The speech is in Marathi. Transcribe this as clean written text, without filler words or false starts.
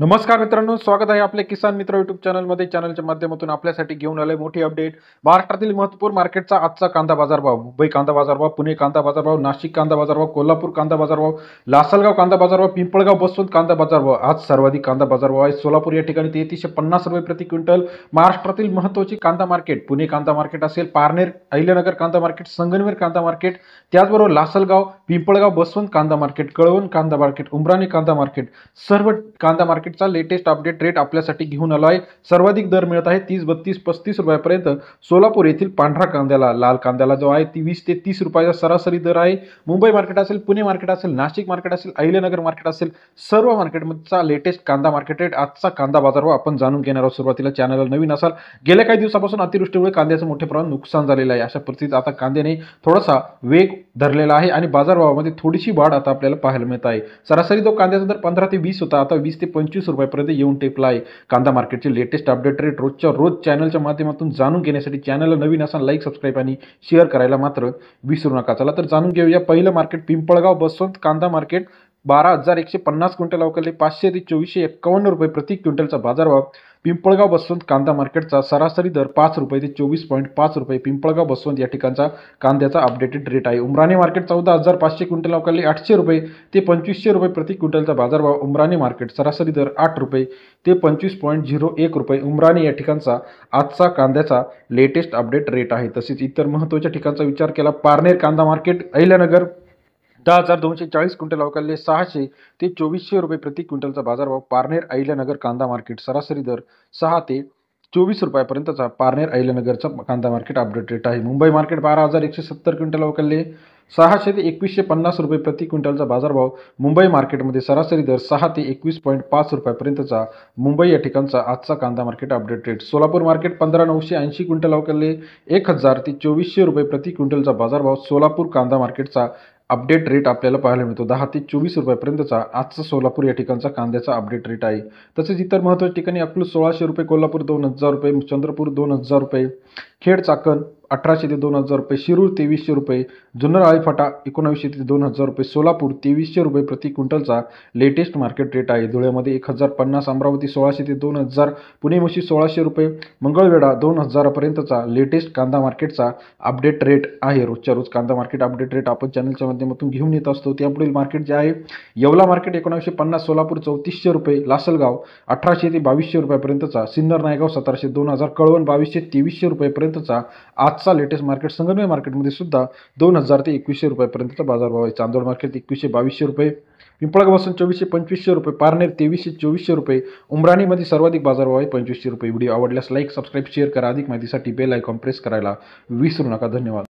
नमस्कार मित्रांनो, स्वागत आहे आपले किसान मित्र युट्यूब चॅनलमध्ये. चॅनलच्या माध्यमातून आपल्यासाठी घेऊन आले मोठी अपडेट. महाराष्ट्रातील महत्त्वपूर्ण मार्केटचा आजचा कांदा बाजारभाव. मुंबई कांदा बाजारभाव, पुणे कांदा बाजारभाव, नाशिक कांदा बाजारभाव, कोल्हापूर कांदा बाजारभाव, लासलगाव कांदा बाजारभाव, पिंपळगाव बसवंत कांदा बाजारभाव. आज सर्वाधिक कांदा बाजारभाव आहे सोलापूर या ठिकाणी 3350 रुपये प्रति क्विंटल. महाराष्ट्रातील महत्त्वाची कांदा मार्केट पुणे कांदा मार्केट असेल, पारनेर अहिल्यानगर कांदा मार्केट, संगमनेर कांदा मार्केट, त्याचबरोबर लासलगाव, पिंपळगाव बसवंत कांदा मार्केट, कळवण कांदा मार्केट, उमराणी कांदा मार्केट, सर्व कांदा मार्केटचा लेटेस्ट अपडेट रेट आपल्यासाठी घेऊन आलो आहे. सर्वाधिक दर मिळत आहे 30, 32, 35 रुपयापर्यंत. सोलापूर येथील पांढरा कांद्याला, लाल कांद्याला जो आहे 20 ते 30 रुपयाचा सरासरी दर आहे. मुंबई मार्केट असेल, पुणे मार्केट असेल, नाशिक मार्केट असेल, अहिल्यानगर मार्केट असेल, सर्व मार्केटमधचा लेटेस्ट कांदा मार्केट रेट, आजचा कांदा बाजारभाव आपण जाणून घेणार आहोत. सुरुवातीला चॅनलला नवीन असाल, गेल्या काही दिवसापासून अतिवृष्टीमुळे कांद्याचं मोठे प्रमाणात नुकसान झालेलं आहे. अशा परिस्थितीत आता कांद्याने थोडासा वेग धरलेला आहे आणि बाजारभावामध्ये थोडीशी वाढ आता आपल्याला पाहायला मिळत आहे. सरासरी तो कांद्याचा दर 15 ते 20 होता, आता 20 ते 25 रुपयापर्यंत येऊन टेपला आहे. कांदा मार्केटचे लेटेस्ट अपडेट रेट रोजच्या रोज चॅनलच्या माध्यमातून जाणून घेण्यासाठी चॅनलला नवीन असाल लाईक, सबस्क्राईब आणि शेअर करायला मात्र विसरू नका. चला तर जाणून घेऊया. पहिलं मार्केट पिंपळगाव बसवंत कांदा मार्केट. 12,150 क्विंटल अवकाली 500 ते 2451 रुपये प्रति क्विंटलचा बाजारभाव. पिंपळगाव बसवंत कांदा मार्केटचा सरासरी दर 5 रुपये ते 24.5 रुपये. पिंपळगाव बसवंत या ठिकाणचा कांद्याचा अपडेटेड रेट आहे. उमराणी मार्केट 14,500 क्विंटल अवकाली 800 रुपये ते 2500 रुपये प्रति क्विंटलचा बाजारभाव. उमराणी मार्केट सरासरी दर 8 रुपये ते 25.01 रुपये. उमराणी या ठिकाणचा आजचा कांद्याचा लेटेस्ट अपडेट रेट आहे. तसेच इतर महत्त्वाच्या ठिकाणचा विचार केला, पारनेर कांदा मार्केट अहिल्यानगर 10,240 क्विंटल अवकाली 600 ते 2400 रुपये प्रति क्विंटलचा बाजारभाव. पारनेर अहिल्यानगर कांदा मार्केट सरासरी दर 6 ते 24 रुपयापर्यंतचा पारनेर अहिल्यानगरचा कांदा मार्केट अपडेट रेट आहे. मुंबई मार्केट 12,170 क्विंटल अवकाली 600 ते 2150 रुपये प्रति क्विंटलचा बाजारभाव. मुंबई मार्केटमध्ये सरासरी दर 6 ते 21.5 रुपयापर्यंतचा मुंबई या ठिकाणचा आजचा कांदा market update rate. Solapur market 15,980 quintal अवकाली 1000 ते 2400 रुपये प्रति क्विंटलचा बाजारभाव. सोलापूर कांदा मार्केटचा अपडेट रेट आपल्याला पाहायला मिळतो 10 ते 24 रुपयापर्यंतचा आजचा सोलापूर या ठिकाणचा कांद्याचा अपडेट रेट आहे. तसेच इतर महत्त्वाच्या ठिकाणी अकलूज 1600 रुपये, कोल्हापूर 2000 रुपये, चंद्रपूर 2000 रुपये, खेड चाकण 1800 ते 2000 रुपये, शिरूर 2300 रुपये, जुन्नर आळीफाटा 1900 ते 2000 रुपये, सोलापूर 2300 रुपये प्रति क्विंटलचा लेटेस्ट मार्केट रेट आहे. धुळ्यामध्ये 1050, अमरावती 1600 ते 2000, पुणे मुशी 1600 रुपये, मंगळवेढा 2000 पर्यंतचा लेटेस्ट कांदा मार्केटचा अपडेट रेट आहे. रोजच्या रोज कांदा मार्केट अपडेट रेट आपण चॅनलच्या माध्यमातून घेऊन येत असतो. त्यापुढील मार्केट जे आहे, येवला मार्केट 1950, सोलापूर 3400 रुपये, लासलगाव 1800 ते 2200 रुपयापर्यंतचा, सिन्नर नायगाव 1700 2000, कळवण 2200 ते 2300 रुपयापर्यंतचा आजचा लेटेस्ट मार्केट. संगमनेर मार्केटमध्ये सुद्धा 2000 ते 2100 रुपयापर्यंतचा बाजारभाव आहे. चांदोड मार्केट 2100-2200 रुपये, पिंपळगाव बसवंत 2400-2500 रुपये, पारनेर 2300-2400 रुपये, उमराणीमध्ये सर्वाधिक बाजारभाव आहे 2500 रुपये. व्हिडिओ आवडल्यास लाईक, सबस्क्राईब, शेअर करा. अधिक माहितीसाठी बेल आयकॉन प्रेस करायला विसरू नका. धन्यवाद.